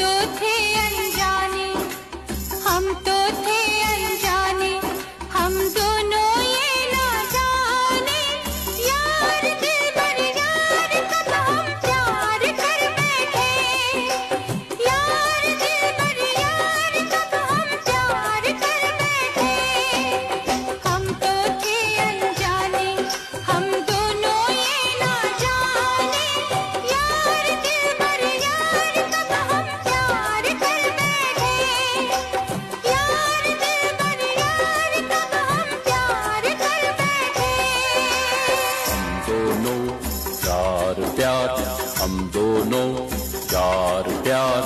तो थे अनजाने, हम तो थे अनजाने, हम दोनों ये ना जाने, यार दिलबर यार कब हम प्यार कर बैठे, यार दिलबर यार कब हम प्यार कर बैठे। हम तो थे अनजाने, हम दोनों ये ना जाने, यार दिलबर यार कब हम प्यार कर बैठे, यार दिलबर यार कब हम प्यार कर बैठे। हम दोनों प्यार प्यार, हम दोनों प्यार प्यार।